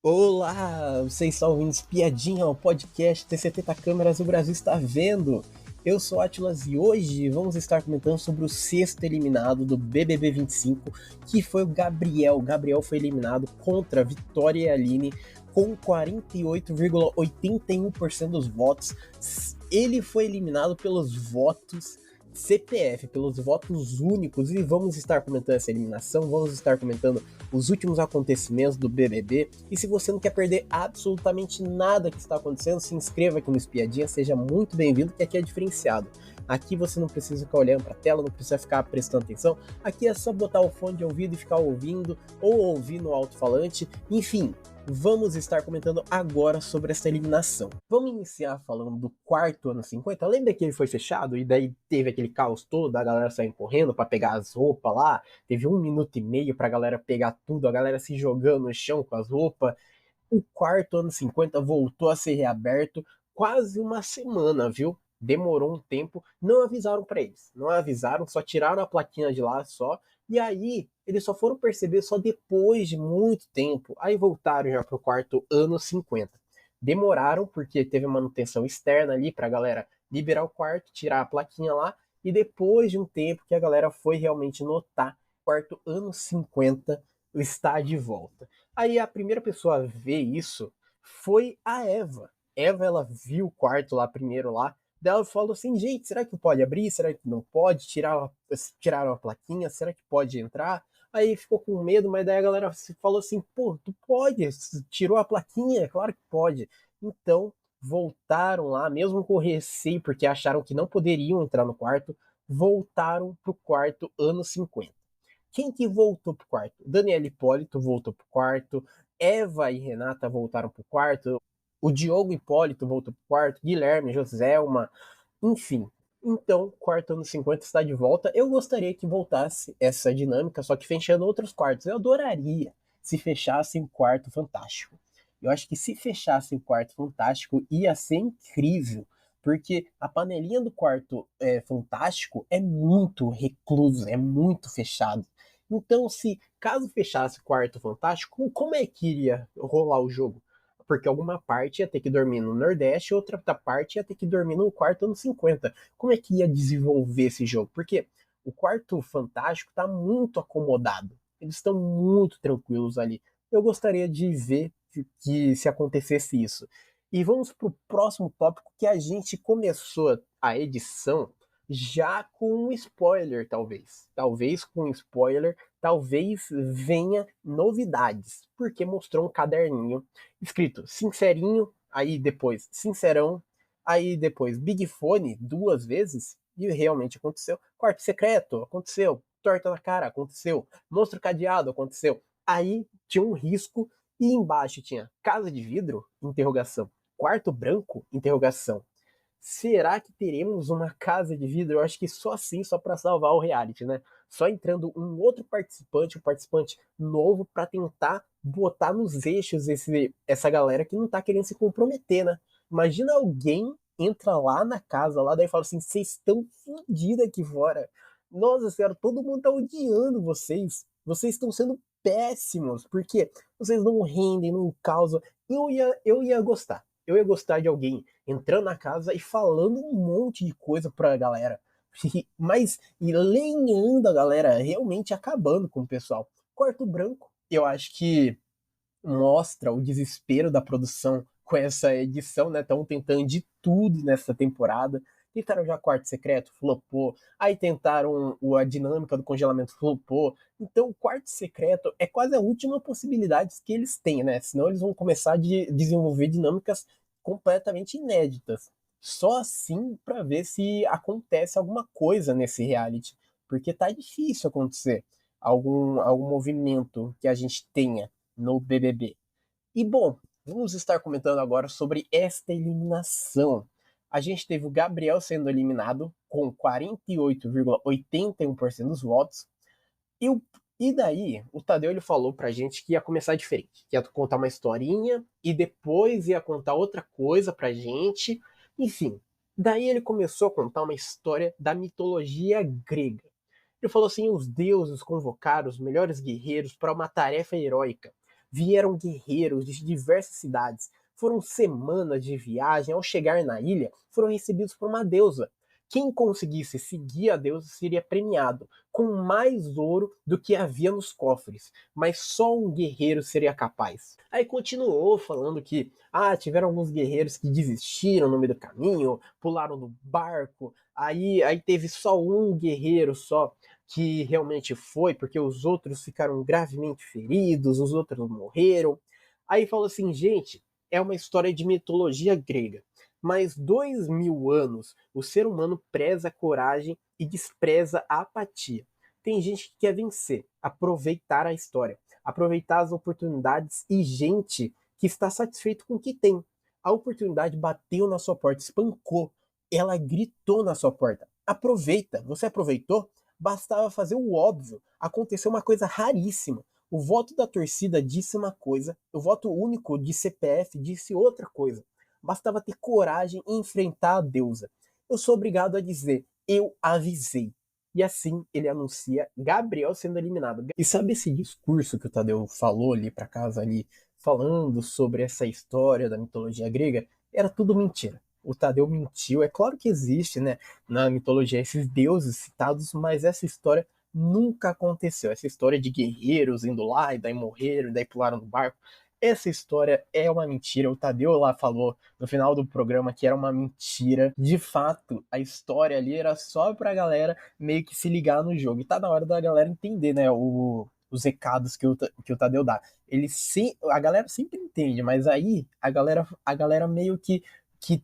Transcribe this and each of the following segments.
Olá, vocês estão ouvindo Espiadinha, o podcast TCT Câmeras, o Brasil está vendo. Eu sou Atlas e hoje vamos estar comentando sobre o sexto eliminado do BBB 25, que foi o Gabriel. O Gabriel foi eliminado contra Vitória e Aline com 48,81% dos votos. Ele foi eliminado pelos votos CPF, pelos votos únicos, e vamos estar comentando essa eliminação, vamos estar comentando os últimos acontecimentos do BBB. E se você não quer perder absolutamente nada que está acontecendo, se inscreva aqui no Espiadinha, seja muito bem-vindo, que aqui é diferenciado. Aqui você não precisa ficar olhando para a tela, não precisa ficar prestando atenção. Aqui é só botar o fone de ouvido e ficar ouvindo, ou ouvir no alto-falante. Enfim, vamos estar comentando agora sobre essa eliminação. Vamos iniciar falando do quarto ano 50. Lembra que ele foi fechado e daí teve aquele caos todo, a galera saindo correndo para pegar as roupas lá? Teve 1 minuto e meio pra galera pegar tudo, a galera se jogando no chão com as roupas. O quarto ano 50 voltou a ser reaberto quase uma semana, viu? Demorou um tempo, não avisaram para eles, não avisaram, só tiraram a plaquinha de lá só, e aí eles só foram perceber só depois de muito tempo, aí voltaram já pro quarto ano 50. Demoraram porque teve manutenção externa ali pra galera liberar o quarto, tirar a plaquinha lá, e depois de um tempo que a galera foi realmente notar, quarto ano 50 está de volta. Aí a primeira pessoa a ver isso foi a Eva. Eva, ela viu o quarto lá primeiro lá, daí ela falou assim, gente, será que pode abrir? Será que não pode? Tiraram a plaquinha, será que pode entrar? Aí ficou com medo, mas daí a galera falou assim, pô, tu pode, tirou a plaquinha, é claro que pode. Então, voltaram lá, mesmo com receio, porque acharam que não poderiam entrar no quarto, voltaram pro quarto ano 50. Quem que voltou pro quarto? Daniela Hipólito voltou pro quarto, Eva e Renata voltaram pro quarto, o Diogo Hipólito voltou pro quarto, Guilherme, Joselma, enfim. Então, quarto ano 50 está de volta. Eu gostaria que voltasse essa dinâmica, só que fechando outros quartos. Eu adoraria se fechasse um quarto fantástico. Eu acho que se fechasse um quarto fantástico ia ser incrível, porque a panelinha do quarto fantástico é muito recluso, é muito fechado. Então, se caso fechasse o quarto fantástico, como é que iria rolar o jogo? Porque alguma parte ia ter que dormir no Nordeste, outra parte ia ter que dormir no quarto ano 50. Como é que ia desenvolver esse jogo? Porque o quarto fantástico está muito acomodado. Eles estão muito tranquilos ali. Eu gostaria de ver que se acontecesse isso. E vamos para o próximo tópico, que a gente começou a edição já com um spoiler, talvez. Talvez com um spoiler, talvez venha novidades, porque mostrou um caderninho escrito sincerinho, aí depois sincerão, aí depois Big Fone duas vezes, e realmente aconteceu. Quarto secreto, aconteceu. Torta na cara, aconteceu. Monstro cadeado, aconteceu. Aí tinha um risco e embaixo tinha casa de vidro, interrogação. Quarto branco, interrogação. Será que teremos uma casa de vidro? Eu acho que só assim, só para salvar o reality, né? Só entrando um outro participante, um participante novo, para tentar botar nos eixos essa galera que não tá querendo se comprometer, né? Imagina alguém entra lá na casa, lá, daí fala assim: vocês estão fodidos aqui fora. Nossa senhora, todo mundo tá odiando vocês. Vocês estão sendo péssimos, porque vocês não rendem, não causam. Eu ia gostar. Eu ia gostar de alguém entrando na casa e falando um monte de coisa pra galera. Mas e lenhando a galera, realmente acabando com o pessoal. Quarto Branco, eu acho que mostra o desespero da produção com essa edição, né? Estão tentando de tudo nessa temporada. Tentaram já Quarto Secreto, flopou. Aí tentaram a dinâmica do congelamento, flopou. Então, o Quarto Secreto é quase a última possibilidade que eles têm, né? Senão eles vão começar a desenvolver dinâmicas completamente inéditas. Só assim para ver se acontece alguma coisa nesse reality. Porque tá difícil acontecer algum movimento que a gente tenha no BBB. E bom, vamos estar comentando agora sobre esta eliminação. A gente teve o Gabriel sendo eliminado com 48,81% dos votos. E, e daí, o Tadeu ele falou pra gente que ia começar diferente, que ia contar uma historinha e depois ia contar outra coisa pra gente. Enfim, daí ele começou a contar uma história da mitologia grega. Ele falou assim: os deuses convocaram os melhores guerreiros para uma tarefa heróica. vieram guerreiros de diversas cidades. Foram semanas de viagem. Ao chegar na ilha, foram recebidos por uma deusa. Quem conseguisse seguir a deusa seria premiado com mais ouro do que havia nos cofres, mas só um guerreiro seria capaz. Aí continuou falando que tiveram alguns guerreiros que desistiram no meio do caminho, pularam no barco, aí teve só um guerreiro só que realmente foi, porque os outros ficaram gravemente feridos, os outros morreram. Aí falou assim, gente, é uma história de mitologia grega. Mas 2000 anos, o ser humano preza a coragem e despreza a apatia. Tem gente que quer vencer, aproveitar a história, aproveitar as oportunidades e gente que está satisfeito com o que tem. A oportunidade bateu na sua porta, espancou, ela gritou na sua porta. Aproveita, você aproveitou? Bastava fazer o óbvio. Aconteceu uma coisa raríssima. O voto da torcida disse uma coisa, o voto único de CPF disse outra coisa. Bastava ter coragem e enfrentar a deusa. Eu sou obrigado a dizer, eu avisei. E assim ele anuncia Gabriel sendo eliminado. E sabe esse discurso que o Tadeu falou ali pra casa ali, falando sobre essa história da mitologia grega? Era tudo mentira. O Tadeu mentiu. É claro que existe, né, na mitologia esses deuses citados, mas essa história nunca aconteceu. Essa história de guerreiros indo lá e daí morreram, e daí pularam no barco. Essa história é uma mentira. O Tadeu lá falou no final do programa que era uma mentira. De fato, a história ali era só pra galera meio que se ligar no jogo. E tá na hora da galera entender, né, os recados que o Tadeu dá. A galera sempre entende, mas aí a galera meio que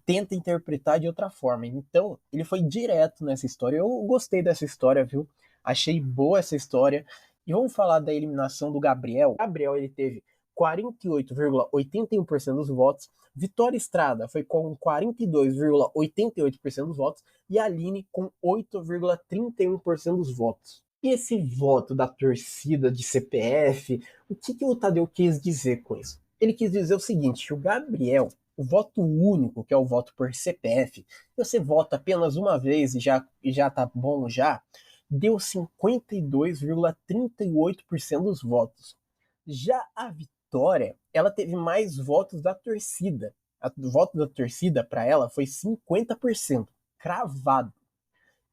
tenta interpretar de outra forma. Então, ele foi direto nessa história. Eu gostei dessa história, viu? Achei boa essa história. E vamos falar da eliminação do Gabriel. O Gabriel, ele teve 48,81% dos votos. Vitória Estrada foi com 42,88% dos votos. E a Aline com 8,31% dos votos. E esse voto da torcida de CPF, o que o Tadeu quis dizer com isso? Ele quis dizer o seguinte, que o Gabriel, o voto único, que é o voto por CPF, você vota apenas uma vez e já tá bom já, deu 52,38% dos votos. Já a Vitória, ela teve mais votos da torcida. O voto da torcida para ela foi 50%, cravado.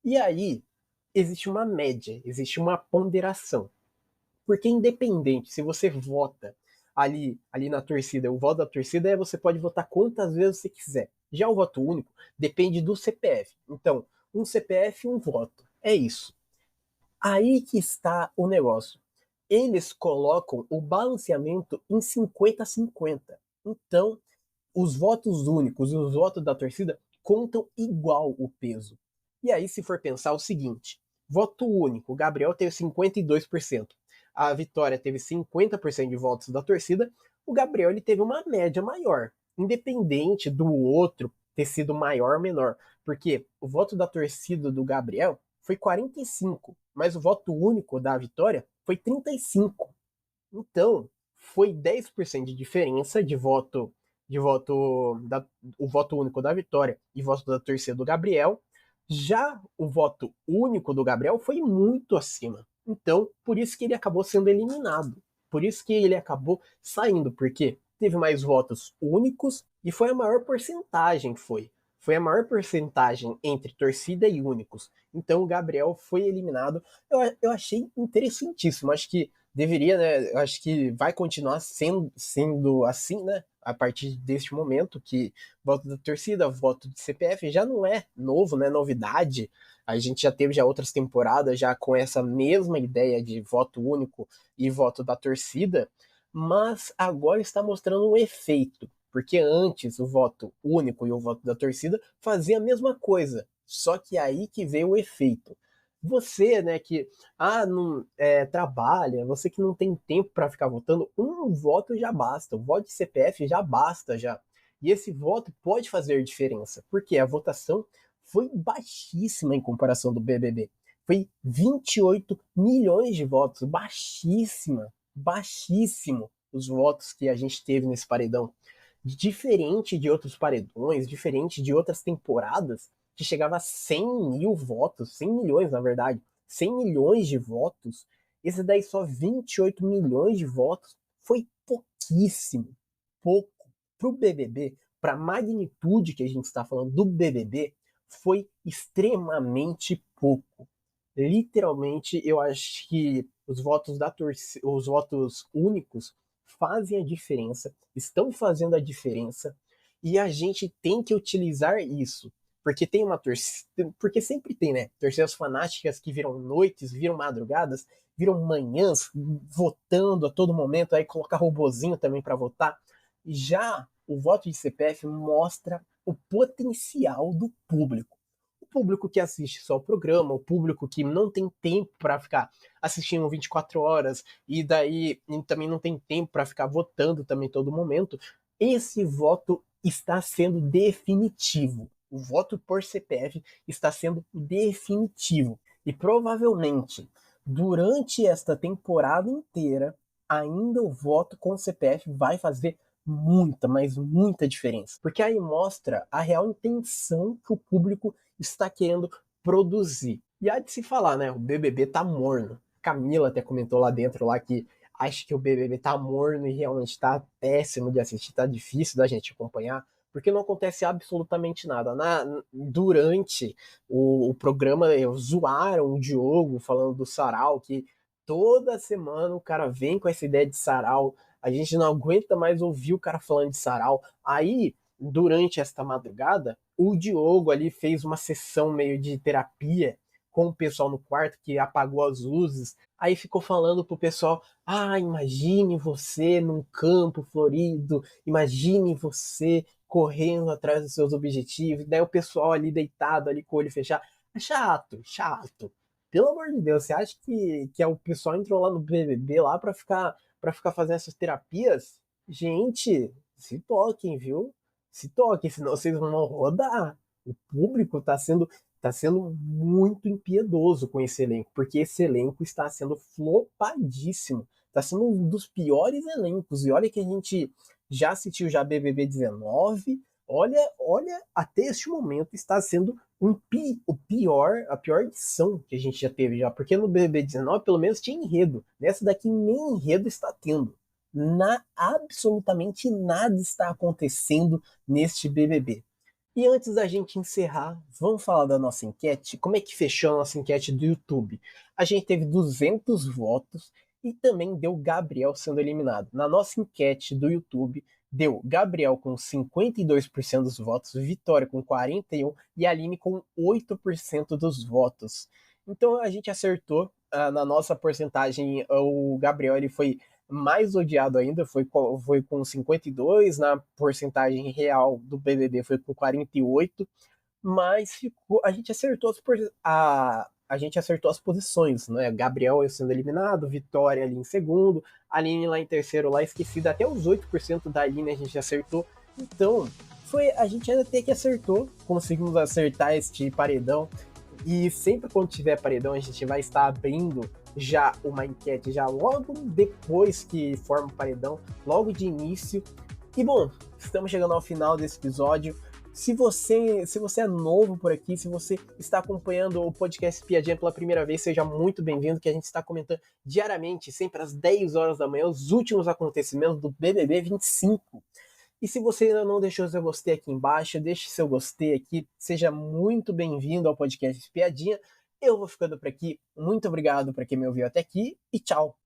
E aí, existe uma média, existe uma ponderação. Porque independente, se você vota ali na torcida, o voto da torcida você pode votar quantas vezes você quiser. Já o voto único depende do CPF. Então, um CPF, um voto. É isso. Aí que está o negócio. Eles colocam o balanceamento em 50-50. Então, os votos únicos e os votos da torcida contam igual o peso. E aí, se for pensar o seguinte: voto único, o Gabriel teve 52%, a Vitória teve 50% de votos da torcida, o Gabriel ele teve uma média maior, independente do outro ter sido maior ou menor, porque o voto da torcida do Gabriel foi 45, mas o voto único da Vitória foi 35. Então, foi 10% de diferença o voto único da Vitória e voto da torcida do Gabriel. Já o voto único do Gabriel foi muito acima. Então, por isso que ele acabou sendo eliminado. Por isso que ele acabou saindo, porque teve mais votos únicos e foi a maior porcentagem, foi a maior porcentagem entre torcida e únicos. Então o Gabriel foi eliminado. Eu achei interessantíssimo. Acho que deveria, né? Eu acho que vai continuar sendo assim, né? A partir deste momento, que voto da torcida, voto de CPF já não é novo, né? Novidade. A gente já teve já outras temporadas já com essa mesma ideia de voto único e voto da torcida, mas agora está mostrando um efeito. Porque antes o voto único e o voto da torcida faziam a mesma coisa. Só que aí que veio o efeito. Você, né, que não trabalha, você que não tem tempo para ficar votando, um voto já basta. O voto de CPF já basta já. E esse voto pode fazer diferença, porque a votação foi baixíssima em comparação do BBB. Foi 28 milhões de votos, baixíssima, baixíssimo os votos que a gente teve nesse paredão. Diferente de outros paredões, diferente de outras temporadas, que chegava a 100 mil votos, 100 milhões na verdade, 100 milhões de votos, esse daí só 28 milhões de votos, foi pouquíssimo, pouco. Para o BBB, para a magnitude que a gente está falando do BBB, foi extremamente pouco. Literalmente, eu acho que os votos da torcida, os votos únicos fazem a diferença, estão fazendo a diferença, e a gente tem que utilizar isso. Porque tem uma torcida. Porque sempre tem, né? Torcidas fanáticas que viram noites, viram madrugadas, viram manhãs votando a todo momento, aí colocar robozinho também para votar. Já o voto de CPF mostra o potencial do público. O público que assiste só o programa, o público que não tem tempo para ficar assistindo 24 horas e daí também não tem tempo para ficar votando também todo momento, esse voto está sendo definitivo. O voto por CPF está sendo definitivo. E provavelmente, durante esta temporada inteira, ainda o voto com CPF vai fazer muita, mas muita diferença. Porque aí mostra a real intenção que o público está querendo produzir. E há de se falar, né? O BBB tá morno. Camila até comentou lá dentro lá que acha que o BBB tá morno e realmente tá péssimo de assistir, tá difícil da gente acompanhar, porque não acontece absolutamente nada. Durante o programa, zoaram o Diogo falando do Sarau, que toda semana o cara vem com essa ideia de Sarau, a gente não aguenta mais ouvir o cara falando de Sarau. Aí, durante esta madrugada, o Diogo ali fez uma sessão meio de terapia com o pessoal no quarto, que apagou as luzes, aí ficou falando pro pessoal, imagine você num campo florido, imagine você correndo atrás dos seus objetivos, daí o pessoal ali deitado, ali com o olho fechado, é chato, chato. Pelo amor de Deus, você acha que o pessoal entrou lá no BBB lá pra ficar fazendo essas terapias? Gente, se toquem, viu? Se toquem, senão vocês vão rodar. O público tá sendo muito impiedoso com esse elenco, porque esse elenco está sendo flopadíssimo. Está sendo um dos piores elencos. E olha que a gente já assistiu já BBB 19. Olha, até este momento está sendo a pior edição que a gente já teve já. Porque no BBB 19 pelo menos tinha enredo. Nessa daqui nem enredo está tendo. Absolutamente nada está acontecendo neste BBB. E antes da gente encerrar, vamos falar da nossa enquete? Como é que fechou a nossa enquete do YouTube? A gente teve 200 votos e também deu Gabriel sendo eliminado. Na nossa enquete do YouTube, deu Gabriel com 52% dos votos, Vitória com 41% e Aline com 8% dos votos. Então a gente acertou. Na nossa porcentagem, o Gabriel ele foi mais odiado ainda, foi com 52, na porcentagem real do BBB foi com 48, mas a gente acertou a gente acertou as posições, né? Gabriel sendo eliminado, Vitória ali em segundo, Aline lá em terceiro, lá esquecida, até os 8% da Aline a gente acertou. Então, a gente ainda até que acertou, conseguimos acertar este paredão. E sempre quando tiver paredão, a gente vai estar abrindo já uma enquete, já logo depois que forma o paredão, logo de início. E bom, estamos chegando ao final desse episódio. Se você é novo por aqui, se você está acompanhando o podcast Piadinha pela primeira vez, seja muito bem-vindo, que a gente está comentando diariamente, sempre às 10 horas da manhã, os últimos acontecimentos do BBB 25. E se você ainda não deixou seu gostei aqui embaixo, deixe seu gostei aqui. Seja muito bem-vindo ao podcast Piadinha. Eu vou ficando por aqui. Muito obrigado para quem me ouviu até aqui e tchau!